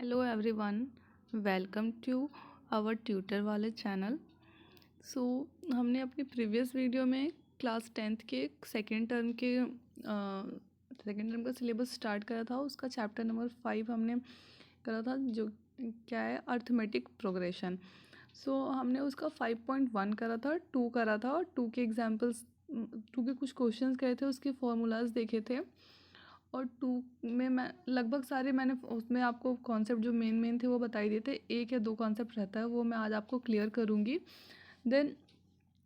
Hello everyone, welcome to our tutor वाले चैनल। So हमने अपनी प्रीवियस वीडियो में क्लास 10th के सेकेंड टर्म का सिलेबस स्टार्ट करा था। उसका चैप्टर नंबर 5 हमने करा था, जो क्या है अर्थमेटिक प्रोग्रेशन। सो हमने उसका 5.1 करा था, 2 करा था और 2 के एग्जाम्पल्स, 2 के कुछ क्वेश्चंस करे थे, उसके फॉर्मूलाज देखे थे। और 2 में मैं लगभग सारे मैंने उसमें आपको कॉन्सेप्ट जो मेन थे वो बता ही दिए थे। 1 या 2 कॉन्सेप्ट रहता है, वो मैं आज आपको क्लियर करूँगी। Then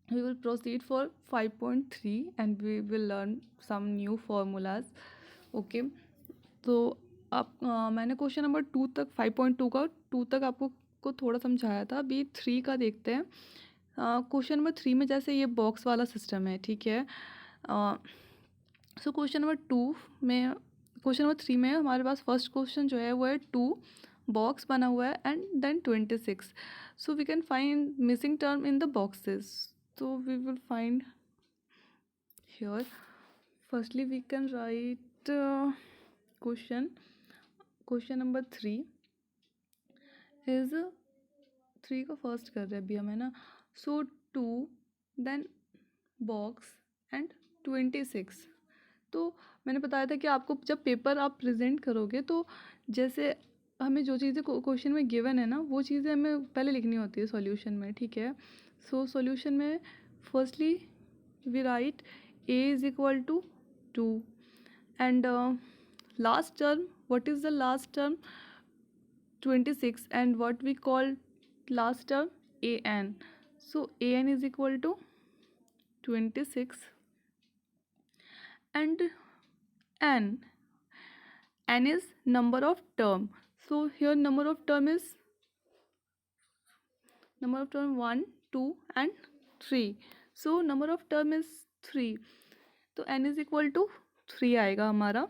we will proceed for 5.3 and we will learn some new formulas. Okay, तो मैंने क्वेश्चन नंबर 2 तक 5.2 का 2 तक आपको थोड़ा समझाया था। अभी 3 का देखते हैं। क्वेश्चन नंबर 3 में जैसे ये बॉक्स वाला सिस्टम है, ठीक है। सो क्वेश्चन नंबर 3 में हमारे पास फर्स्ट क्वेश्चन जो है वो है 2 बॉक्स बना हुआ है and then 26। So we can find missing term in the boxes. तो we will find here. Firstly we can write question number 3 is 3 का फर्स्ट कर रहे हैं अभी हम, है ना। सो 2 देन बॉक्स एंड 26। तो मैंने बताया था कि आपको जब पेपर आप प्रेजेंट करोगे तो जैसे हमें जो चीज़ें क्वेश्चन में गिवन है ना, वो चीज़ें हमें पहले लिखनी होती है सॉल्यूशन में, ठीक है। सो सॉल्यूशन में firstly we write a is equal to 2 and last term, what is the last term 26 and what we call last term a n. So A N is equal to 26 and n is number of term. So here number of term 1 2 and 3. So number of term is 3, तो n is equal to 3 आएगा हमारा।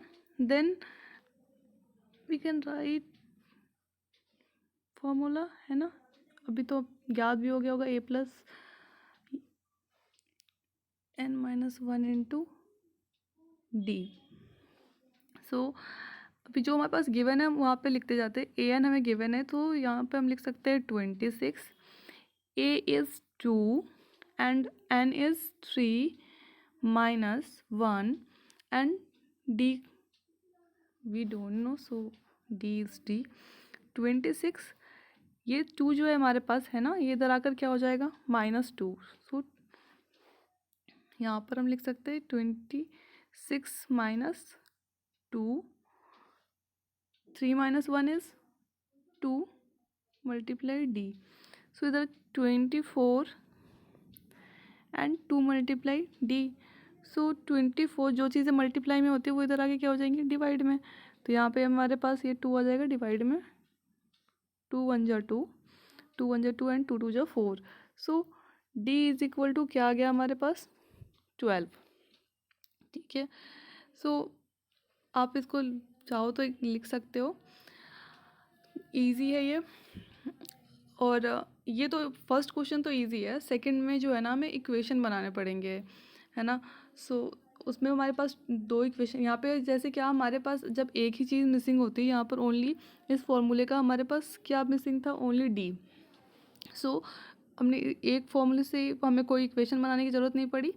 then we can write formula, है ना। अभी तो याद भी हो गया होगा, a plus n minus 1 into D. So अभी जो हमारे पास गिवन है वहाँ पे लिखते जाते हैं। ए एन हमें गिवन है तो यहाँ पे हम लिख सकते हैं 26, a is 2 and n is 3 minus 1 and d we don't know, so d is d 26। ये 2 जो है हमारे पास, है ना, ये इधर आकर क्या हो जाएगा -2। सो यहाँ पर हम लिख सकते हैं 26 minus 2, 3 minus 1 is 2 multiply D. So इधर 24 एंड 2 मल्टीप्लाई डी। सो 24 जो चीज़ें मल्टीप्लाई में होती है वो इधर आके क्या हो जाएंगी डिवाइड में। तो यहाँ पे हमारे पास ये 2 आ जाएगा डिवाइड में। 2 1 जा 2, 2 1 जा 2 एंड 2 2 जा 4। सो डी इज इक्वल टू क्या आ गया हमारे पास 12, ठीक है। सो आप इसको चाहो तो लिख सकते हो, ईजी है ये। और ये तो फर्स्ट क्वेश्चन तो इजी है। सेकंड में जो है ना हमें इक्वेशन बनाने पड़ेंगे, है ना। सो उसमें हमारे पास 2 इक्वेशन यहाँ पे, जैसे क्या हमारे पास जब एक ही चीज़ मिसिंग होती है, यहाँ पर ओनली इस फॉर्मूले का हमारे पास क्या मिसिंग था, ओनली डी। सो हमने एक फॉर्मूले से हमें कोई इक्वेशन बनाने की ज़रूरत नहीं पड़ी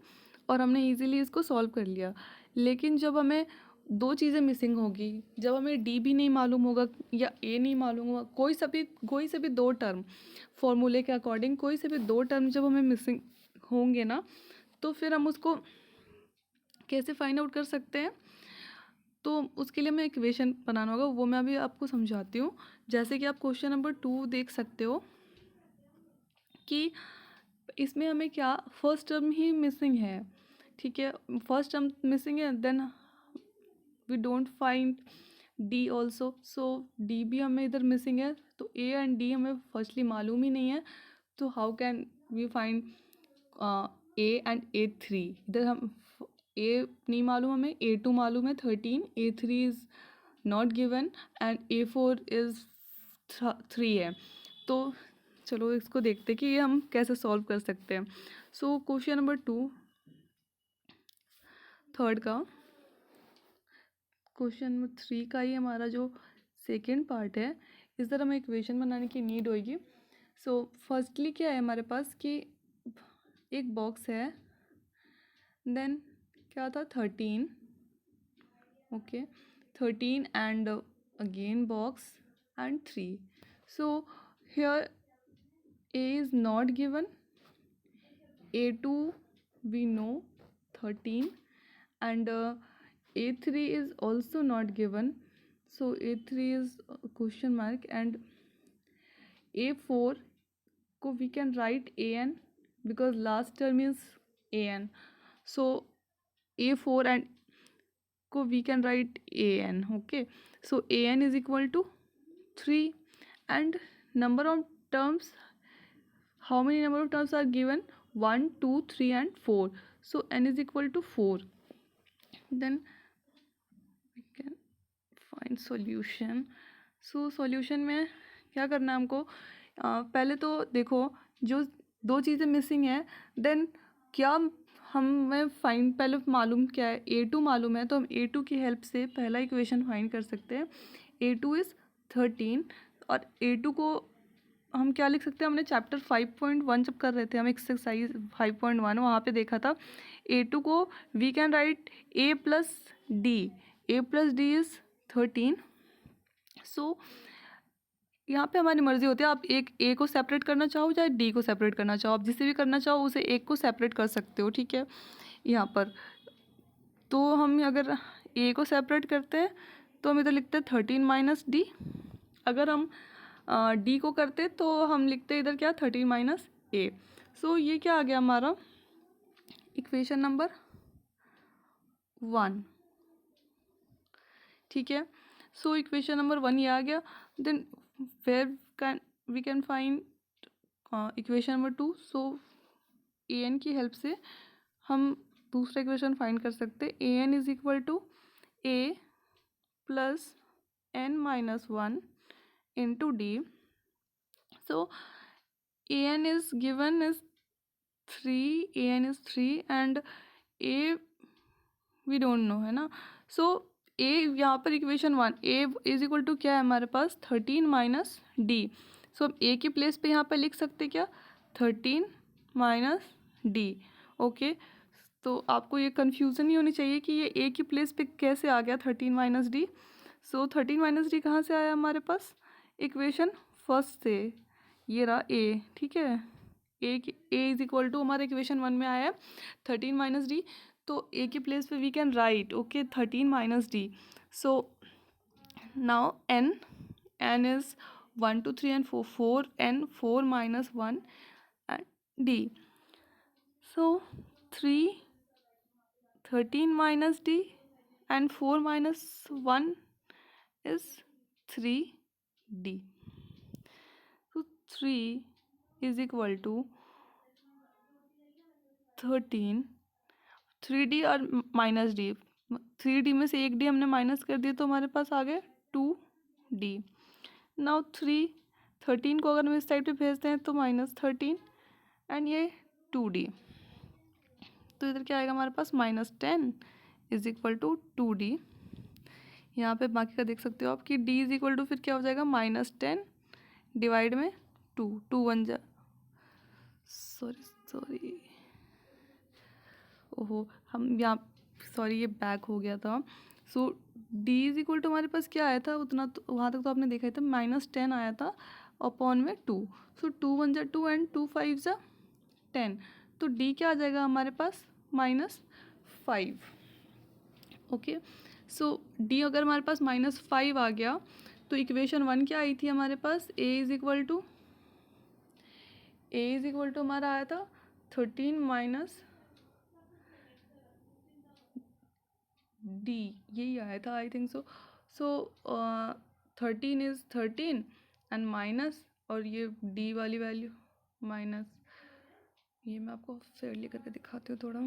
और हमने इजीली इसको सॉल्व कर लिया। लेकिन जब हमें 2 चीज़ें मिसिंग होगी, जब हमें डी भी नहीं मालूम होगा या ए नहीं मालूम होगा, कोई से भी 2 टर्म फॉर्मूले के अकॉर्डिंग, कोई से भी 2 टर्म जब हमें मिसिंग होंगे ना, तो फिर हम उसको कैसे फाइंड आउट कर सकते हैं। तो उसके लिए हमें इक्वेशन बनाना होगा, वो मैं अभी आपको समझाती हूँ। जैसे कि आप क्वेश्चन नंबर 2 देख सकते हो कि इसमें हमें क्या फर्स्ट टर्म ही मिसिंग है, ठीक है। फर्स्ट टर्म मिसिंग है, then we don't find d also. So d भी हमें इधर मिसिंग है, तो ए एंड डी हमें फर्स्टली मालूम ही नहीं है, तो how can we find a and A3। इधर हम ए नहीं मालूम, हमें A2 मालूम है 13, A3 is not given and A4 is 3 है। तो चलो इसको देखते हैं कि ये हम कैसे सॉल्व कर सकते हैं। सो क्वेश्चन नंबर 2 थर्ड का, क्वेश्चन नंबर 3 का ही हमारा जो सेकेंड पार्ट है, इस तरह हमें इक्वेशन बनाने की नीड होगी। सो फर्स्टली क्या है हमारे पास कि एक बॉक्स है, देन क्या था 13, okay 13 and again box and 3. So here A is not given, A2 we know 13, and A3 is also not given, so A3 is question mark, and A4 को we can write an because last term is an, so A4 and को we can write an, okay. So an is equal to 3, and number of terms, how many number of terms are given? 1, 2, 3 and 4. So n is equal to 4. Then we can find solution. So solution में क्या करना है हमको? पहले तो देखो जो दो चीज़ें मिसिंग है, देन क्या हमें फाइंड पहले मालूम क्या है, A2 मालूम है, तो हम A2 की हेल्प से पहला इक्वेशन फाइंड कर सकते हैं. A2 इज़ 13, और A2 को हम क्या लिख सकते हैं, हमने चैप्टर 5.1 जब कर रहे थे हम एक्सरसाइज 5.1 वहाँ पे देखा था. A2 को we can write A plus d, A plus d is 13. So यहाँ पे हमारी मर्जी होती है, आप एक ए को सेपरेट करना चाहो चाहे डी को सेपरेट करना चाहो, आप जिसे भी करना चाहो उसे एक को सेपरेट कर सकते हो, ठीक है. यहाँ पर तो हम अगर ए को सेपरेट करते हैं तो हम इधर लिखते हैं 13 माइनस डी. अगर हम डी को करते तो हम लिखते हैं इधर क्या 13 माइनस ए. सो ये क्या आ गया हमारा इक्वेशन नंबर 1, ठीक है. सो इक्वेशन नंबर 1 ये आ गया. Then where can we can find equation number 2. So A N की हेल्प से हम दूसरा इक्वेशन फाइंड कर सकते हैं. A N is equal to A plus N minus 1 into D. So A N is given is 3, A N is 3 and A we don't know, है ना. So A यहाँ पर equation 1 A is equal to क्या है हमारे पास 13 minus d. सो हम ए की place पे यहाँ पर लिख सकते क्या 13 माइनस डी, ओके. तो आपको ये कन्फ्यूज़न नहीं होनी चाहिए कि ये ए की प्लेस पे कैसे आ गया 13 माइनस डी. सो 13 माइनस डी कहाँ से आया हमारे पास इक्वेशन फर्स्ट से, ये रहा ए, ठीक है. ए इज इक्वल टू हमारे इक्वेशन 1 में आया 13 माइनस डी. तो ए की प्लेस पे we can write okay 13 minus d. So now n is 1 2 3 and 4, 4n 4 minus 1 and d. So 13 minus d and 4 minus 1 is 3d. So 3 is equal to 13, 3d और minus D, 3d में से एक D हमने minus कर दिया तो हमारे पास आ गए 2d. नाउ 13 को अगर हम इस साइड पे भेजते हैं तो माइनस 13 एंड ये 2d. तो इधर क्या आएगा हमारे पास -10 इज इक्वल टू 2d. यहाँ पे बाकी का देख सकते हो आप कि d इज इक्वल टू फिर क्या हो जाएगा -10 डिवाइड में 2, 2 1 जा, सॉरी ओहो हम यहाँ सॉरी ये बैक हो गया था. सो d इज इक्वल टू हमारे पास क्या आया था उतना तो वहाँ तक तो आपने देखा ही था -10 आया था अपॉन में 2. सो 2 1 जा 2 एंड 2 5 जा 10. तो d क्या आ जाएगा हमारे पास -5, ओके. सो d अगर हमारे पास -5 आ गया तो इक्वेशन 1 क्या आई थी हमारे पास a इज इक्वल टू हमारा आया था 13 माइनस d, यही आया था I think so. So 13 is 13 and minus और ये d वाली वैल्यू माइनस, ये मैं आपको फेयरली करके दिखाती हूँ थोड़ा.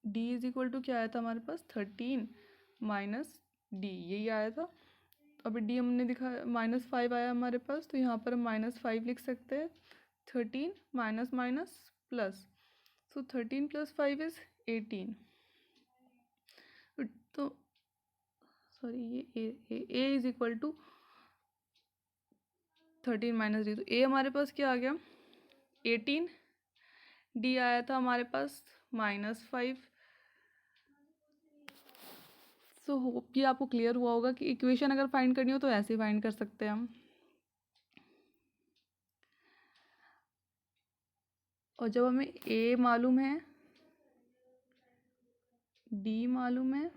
d इज इक्वल टू क्या आया था हमारे पास 13 माइनस d, यही आया था. अभी d हमने दिखा -5 आया हमारे पास तो यहाँ पर हम -5 लिख सकते हैं. 13 minus minus plus, so 13 + 5 is 18. तो सॉरी ये A is equal to 13 minus D, तो ए हमारे पास क्या आ गया 18, डी आया था हमारे पास -5। सो होप ये आपको क्लियर हुआ होगा कि इक्वेशन अगर फाइंड करनी हो तो ऐसे फाइंड कर सकते हैं हम। और जब हमें ए मालूम है, डी मालूम है,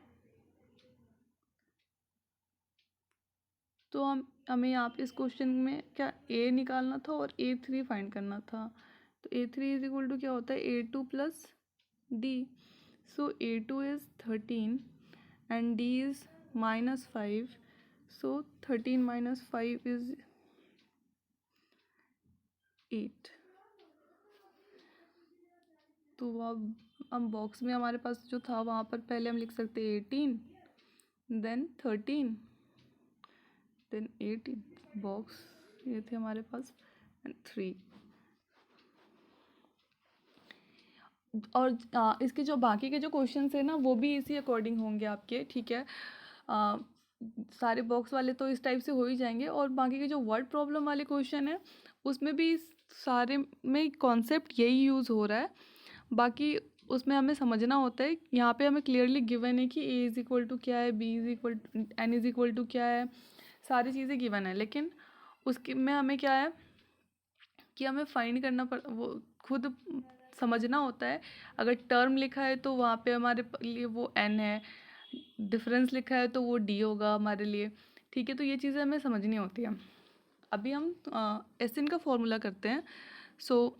तो हमें यहाँ पे इस क्वेश्चन में क्या ए निकालना था और A3 फाइंड करना था। तो A3 इज इक्वल टू क्या होता है A2 plus D. So A2 is 13 and D is -5। So 13 minus 5 is 8। तो अब हम बॉक्स में हमारे पास जो था वहाँ पर पहले हम लिख सकते 18, देन 13, देन 18, बॉक्स ये थे हमारे पास, एंड 3। और इसके जो बाकी के जो क्वेश्चन है ना वो भी इसी अकॉर्डिंग होंगे आपके, ठीक है। सारे बॉक्स वाले तो इस टाइप से हो ही जाएंगे, और बाकी के जो वर्ड प्रॉब्लम वाले क्वेश्चन है उसमें भी सारे में कॉन्सेप्ट यही यूज़ हो रहा है। बाकी उसमें हमें समझना होता है, यहाँ पे हमें क्लियरली गिवन है कि ए इज़ इक्वल टू क्या है, b is equal to n is equal to क्या है, सारी चीज़ें गिवन है। लेकिन उसके में हमें क्या है कि हमें फाइंड करना वो खुद समझना होता है। अगर टर्म लिखा है तो वहाँ पे हमारे लिए वो एन है, डिफरेंस लिखा है तो वो डी होगा हमारे लिए, ठीक है। तो ये चीज़ें हमें समझनी होती है। अभी हम एस एन का फॉर्मूला करते हैं। सो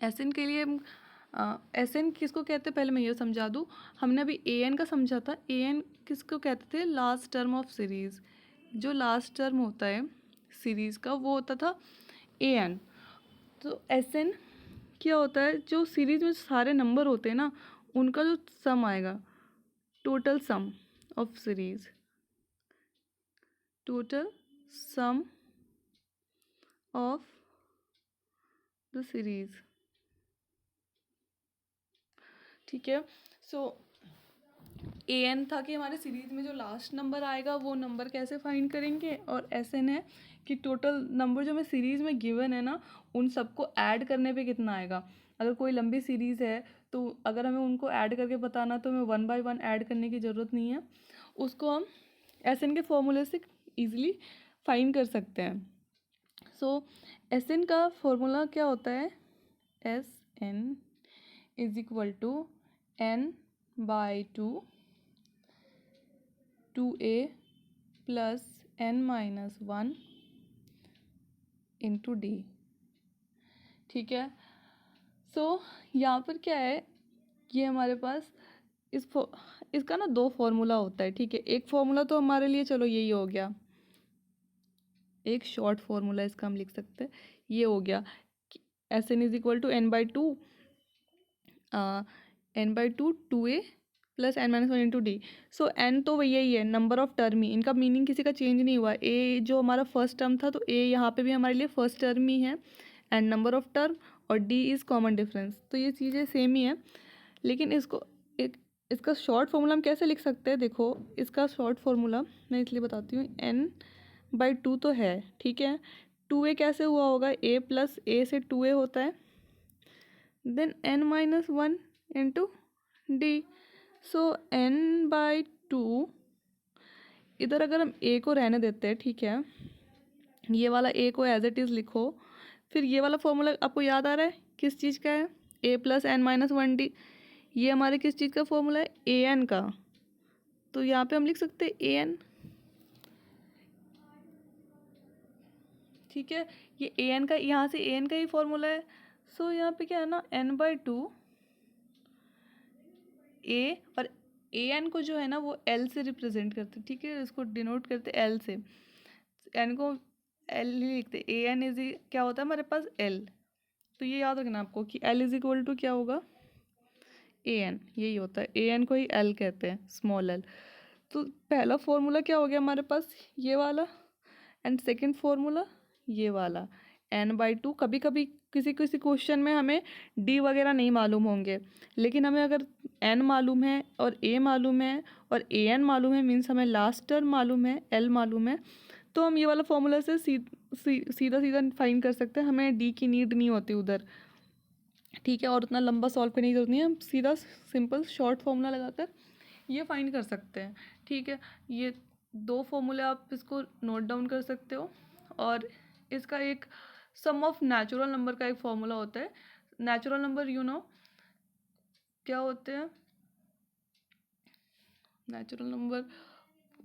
एस एन के लिए एस एन किसको कहते हैं पहले मैं ये समझा दूँ। हमने अभी ए एन का समझा था। ए एन किसको कहते थे, लास्ट टर्म ऑफ सीरीज़। जो लास्ट टर्म होता है सीरीज़ का वो होता था ए एन। तो एस एन क्या होता है, जो सीरीज़ में सारे नंबर होते हैं ना उनका जो सम आएगा, total sum of series, total sum of the series, ठीक है। सो ए एन था कि हमारे सीरीज़ में जो लास्ट नंबर आएगा वो नंबर कैसे फाइंड करेंगे, और एस एन है कि टोटल नंबर जो हमें सीरीज़ में गिवन है ना उन सबको ऐड करने पे कितना आएगा। अगर कोई लंबी सीरीज़ है तो अगर हमें उनको ऐड करके बताना तो हमें 1 बाय 1 ऐड करने की ज़रूरत नहीं है, उसको हम एस एन के फॉर्मूले से ईजिली फाइंड कर सकते हैं। सो एस एन का फॉर्मूला क्या होता है, s n is equal to n by 2a plus n minus 1 into d, ठीक है। सो यहाँ पर क्या है, ये हमारे पास इसका ना दो फॉर्मूला होता है, ठीक है। एक फॉर्मूला तो हमारे लिए चलो यही हो गया, एक शॉर्ट फॉर्मूला इसका हम लिख सकते हैं, ये हो गया s n is equal to n by 2 2a plus n minus 1 into D. So n तो यही है, नंबर ऑफ टर्म ही, इनका मीनिंग किसी का चेंज नहीं हुआ। ए जो हमारा फर्स्ट टर्म था तो ए यहाँ पे भी हमारे लिए फर्स्ट टर्म ही है, एंड नंबर ऑफ टर्म, और डी इज़ कॉमन डिफरेंस, तो ये चीज़ें सेम ही है। लेकिन इसका शॉर्ट फार्मूला हम कैसे लिख सकते हैं, देखो इसका शॉर्ट फार्मूला मैं इसलिए बताती हूँ, n बाई 2 तो है, ठीक है। 2a कैसे हुआ होगा, a प्लस a से 2a होता है, then n minus 1 into D. So n by 2, इधर अगर हम a को रहने देते हैं, ठीक है, ये वाला a को एज इट इज़ लिखो। फिर ये वाला फॉर्मूला आपको याद आ रहा है किस चीज़ का है, a plus n minus 1 D, ये हमारे किस चीज़ का फॉर्मूला है, ए एन का। तो यहाँ पे हम लिख सकते हैं ए एन, ठीक है। ये ए एन का, यहाँ से ए एन का ही फॉर्मूला है। सो यहाँ पे क्या है ना, n बाई 2 ए, और ए एन को जो है ना वो एल से रिप्रेजेंट करते, ठीक है, इसको डिनोट करते एल से, एन को एल ही लिखते, ए एन इज क्या होता है हमारे पास एल। तो ये याद रखना आपको कि एल इज इक्वल टू क्या होगा, ए एन, यही होता है, ए एन को ही एल कहते हैं, स्मॉल एल। तो पहला फॉर्मूला क्या हो गया हमारे पास, ये वाला, एंड सेकंड फॉर्मूला ये वाला, n बाई 2। कभी कभी किसी किसी क्वेश्चन में हमें d वगैरह नहीं मालूम होंगे, लेकिन हमें अगर n मालूम है और a मालूम है और ए एन मालूम है, मीन्स हमें लास्ट टर्म मालूम है, एल मालूम है, तो हम ये वाला फॉर्मूला से सीधा सीधा फाइंड कर सकते हैं, हमें डी की नीड नहीं होती उधर, ठीक है। और उतना लंबा सॉल्व करने की जरूरत नहीं है, हम सीधा सिंपल शॉर्ट फॉर्मूला लगाकर ये फाइंड कर सकते हैं, ठीक है। ये दो फॉर्मूले आप इसको नोट डाउन कर सकते हो। और इसका एक सम ऑफ नेचुरल नंबर का एक फॉर्मूला होता है। नेचुरल नंबर क्या होते हैं? नेचुरल नंबर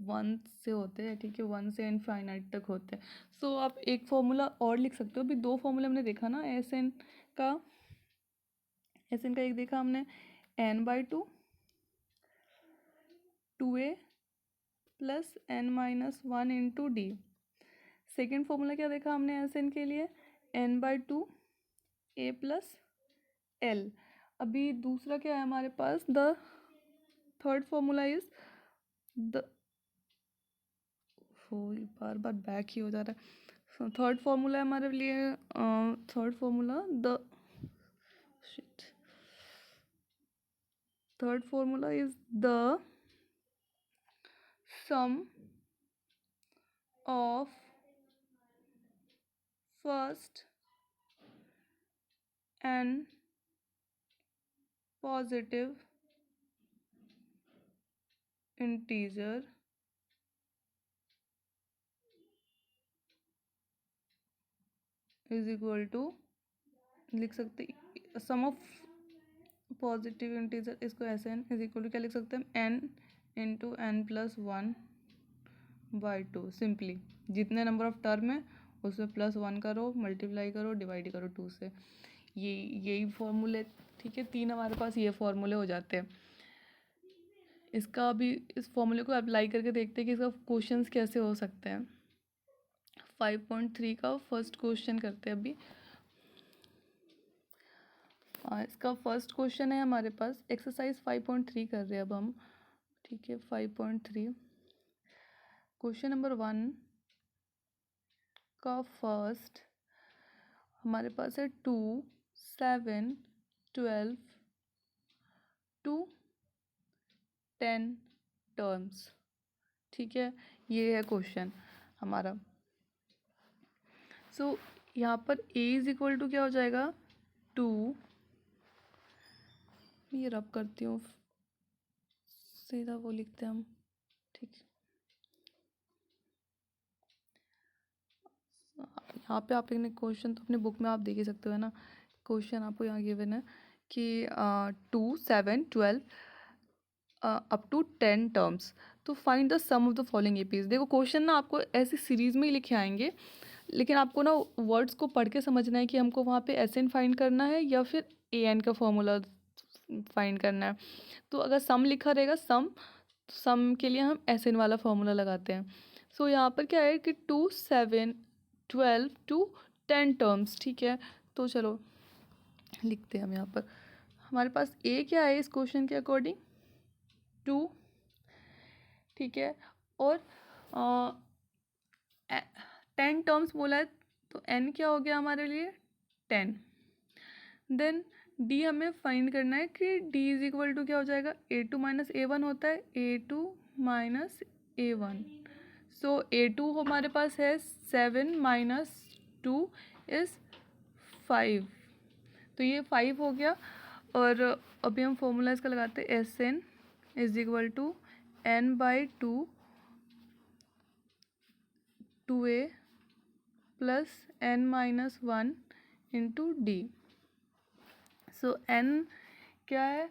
1 से होते हैं, ठीक है, 1 से इनफाइनाइट तक होते हैं। सो आप एक फॉर्मूला और लिख सकते हो। अभी दो फॉर्मूले हमने देखा ना, का एस एन का एक देखा हमने, n/2 2a plus n-1 into D. Second formula क्या देखा हमने एस एन के लिए, n/2 a प्लस l। अभी दूसरा क्या है हमारे पास, the third formula is the, बार बार बैक ही हो जा रहा है। थर्ड फॉर्मूला है हमारे लिए, third formula the third formula is the sum of first and positive integer is equal to, लिख सकते सम ऑफ पॉजिटिव इंटीजर, इसको ऐसे एन इज इक्वल टू क्या लिख सकते हैं, n into n plus 1/2। Simply जितने नंबर ऑफ टर्म है उसमें +1 करो, मल्टीप्लाई करो, डिवाइड करो 2 से। यही फॉर्मूले, ठीक है, 3 हमारे पास ये फॉर्मूले हो जाते हैं। इसका अभी इस फॉर्मूले को अप्लाई करके देखते हैं कि इसका क्वेश्चंस कैसे हो सकते हैं। 5.3 का फर्स्ट क्वेश्चन करते हैं अभी। इसका फर्स्ट क्वेश्चन है हमारे पास, एक्सरसाइज 5.3 कर रहे हैं अब हम, ठीक है। 5.3 क्वेश्चन नंबर 1 का फर्स्ट हमारे पास है 2, 7, 12 टू 10 टर्म्स, ठीक है। ये है क्वेश्चन हमारा। सो यहाँ पर a इज इक्वल टू क्या हो जाएगा, 2, ये रब करती हूँ, सीधा वो लिखते हैं हम, ठीक है। यहाँ पे आप लिखने क्वेश्चन तो अपने बुक में आप देख ही सकते हो, है ना। क्वेश्चन आपको यहाँ गिवन है कि 2, 7, 12 अप टू 10 टर्म्स, तो find the sum of the following APs. देखो क्वेश्चन ना आपको ऐसी सीरीज में ही लिखे आएंगे, लेकिन आपको ना वर्ड्स को पढ़ के समझना है कि हमको वहाँ पे एस एन फाइंड करना है या फिर ए एन का फॉर्मूला फाइंड करना है। तो अगर सम लिखा रहेगा, सम के लिए हम एस एन वाला फॉर्मूला लगाते हैं। सो यहाँ पर क्या है कि 2, 7, 12 टू 10 टर्म्स, ठीक है। तो चलो लिखते हैं हम यहाँ पर। हमारे पास ए क्या है इस क्वेश्चन के अकॉर्डिंग, 2, ठीक है। और 10 टर्म्स बोला है, तो n क्या हो गया हमारे लिए, 10। देन डी हमें फाइंड करना है कि डी इज इक्वल टू क्या हो जाएगा, a2 माइनस a1 होता है, a2 माइनस a1। सो a2 हमारे पास है 7 माइनस 2 इज 5, तो ये 5 हो गया। और अभी हम फॉर्मूला इसका लगाते हैं, s n is equal to n/2 2a plus n-1 into D. So n क्या है,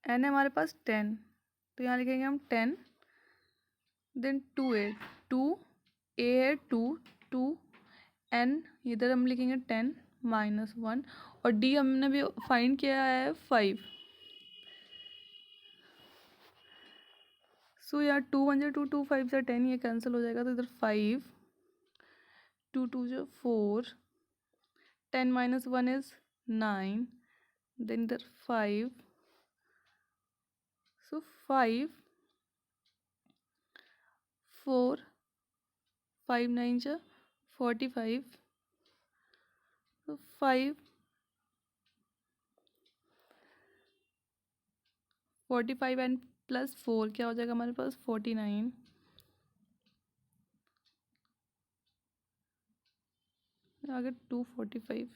n है हमारे पास 10, तो यहाँ लिखेंगे हम 10। देन 2a है 2 n, इधर हम लिखेंगे 10 -1, और d हमने भी फाइंड किया है 5। सो यार 2 1 जा 2, 2 5 जा 10, ये कैंसिल हो जाएगा, तो इधर 5, 2 2 जा 4, 10 -1 इज 9, देन इधर 5, सो 5, 4, 5 9 जा 45, so 5 45 एन प्लस 4 क्या हो जाएगा हमारे पास 49। आगे 245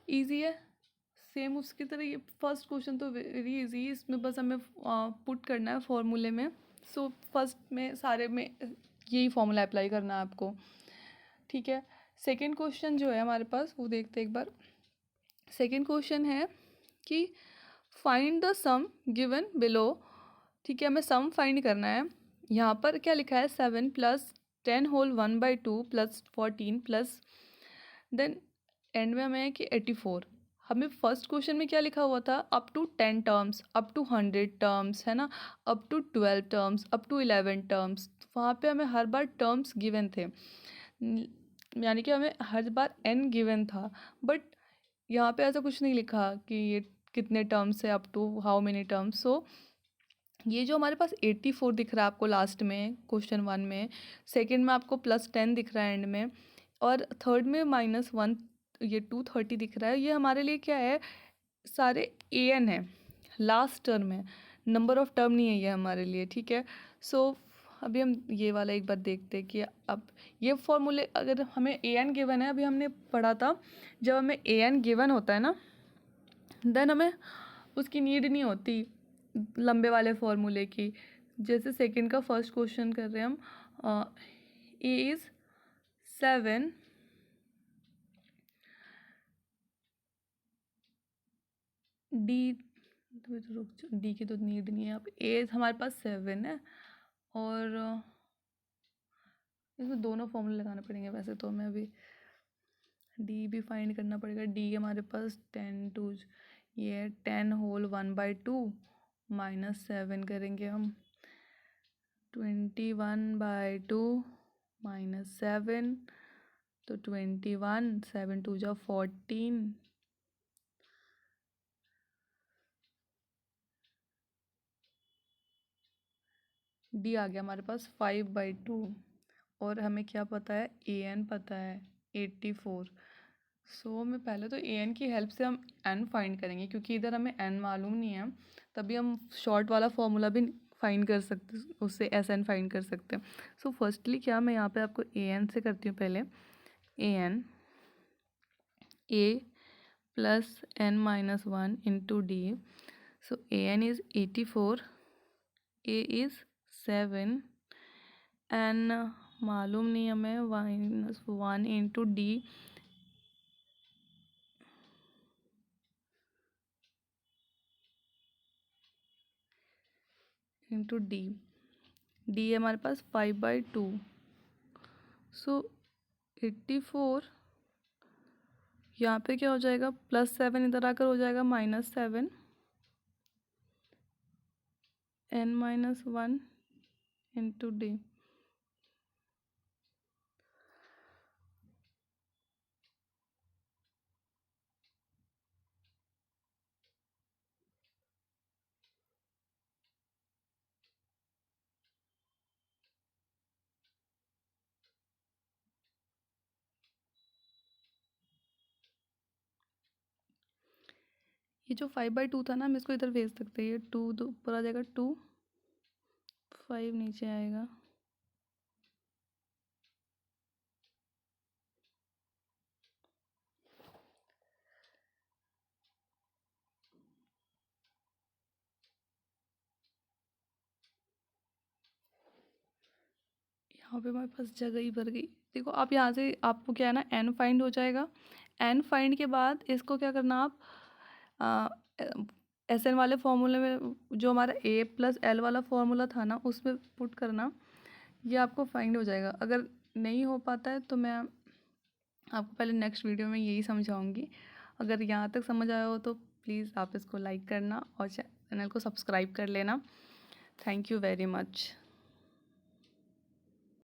ईजी है। सेम उसकी तरह ये फर्स्ट क्वेश्चन तो वेरी इजी, इसमें बस हमें पुट करना है फॉर्मूले में। सो फर्स्ट में सारे में यही फॉर्मूला अप्लाई करना है आपको, ठीक है। सेकंड क्वेश्चन जो है हमारे पास वो देखते हैं एक बार। सेकंड क्वेश्चन है कि find the sum given below, ठीक है, हमें सम फाइंड करना है। यहाँ पर क्या लिखा है 7 plus 10 whole 1/2 plus 14 plus then end में हमें है कि 84। हमें फर्स्ट क्वेश्चन में क्या लिखा हुआ था up to 10 terms, up to 100 terms, है ना, up to 12 terms, up to 11 terms. वहाँ पे हमें हर बार टर्म्स गिवन थे, यानी कि हमें हर बार n गिवन था। बट यहाँ पे ऐसा कुछ नहीं लिखा कि ये कितने टर्म्स है, up to how many terms. So ये जो हमारे पास 84 दिख रहा है आपको लास्ट में क्वेश्चन 1 में, सेकंड में आपको +10 दिख रहा है एंड में, और थर्ड में -1 ये 230 दिख रहा है। ये हमारे लिए क्या है, सारे an है, लास्ट टर्म है, नंबर ऑफ टर्म नहीं है ये हमारे लिए, ठीक है। सो अभी हम ये वाला एक बार देखते हैं कि अब ये फॉर्मूले अगर हमें an गिवन है, अभी हमने पढ़ा था जब हमें an गिवन होता है ना देन हमें उसकी नीड नहीं होती लंबे वाले फॉर्मूले की। जैसे सेकंड का फर्स्ट क्वेश्चन कर रहे हैं हम, ए इज़ 7 डी, डी की तो नीड नहीं है, अब ए हमारे पास 7 है और इसमें दोनों फॉर्मूले लगाने पड़ेंगे। वैसे तो हमें अभी डी भी फाइंड करना पड़ेगा। डी हमारे पास 10 टू ये 10 होल 1/2 -7 करेंगे हम, 21/2 -7 तो 21, 7 2 जा 14, डी आ गया हमारे पास 5/2। और हमें क्या पता है, ए एन पता है 84। सो मैं पहले तो ए एन की हेल्प से हम एन फाइंड करेंगे, क्योंकि इधर हमें एन मालूम नहीं है, तभी हम शॉर्ट वाला फॉर्मूला भी फाइंड कर सकते, उससे एस एन फाइंड कर सकते हैं। सो फर्स्टली क्या मैं यहाँ पे आपको ए एन से करती हूँ पहले। A N A plus N -1 into D. So A N is 84, A is 7, N मालूम नहीं हमें -1 into D, into D, D है हमारे पास 5/2। सो 84 यहाँ पे क्या हो जाएगा, +7 इधर आकर हो जाएगा -7, n-1 इंटू डी। ये जो 5/2 था ना, हम इसको इधर भेज सकते हैं, ये 2 ऊपर आ जाएगा, 2 5 नीचे आएगा। यहाँ पे हमारे पास जगह ही भर गई। देखो आप यहाँ से आपको क्या है ना, एन फाइंड हो जाएगा। एन फाइंड के बाद इसको क्या करना, आप एस एन वाले फॉर्मूले में जो हमारा ए प्लस एल वाला फॉर्मूला था ना, उसमें पुट करना, ये आपको फाइंड हो जाएगा। अगर नहीं हो पाता है तो मैं आपको पहले नेक्स्ट वीडियो में यही समझाऊंगी। अगर यहाँ तक समझ आया हो तो प्लीज़ आप इसको लाइक करना और चैनल को सब्सक्राइब कर लेना। Thank you very much.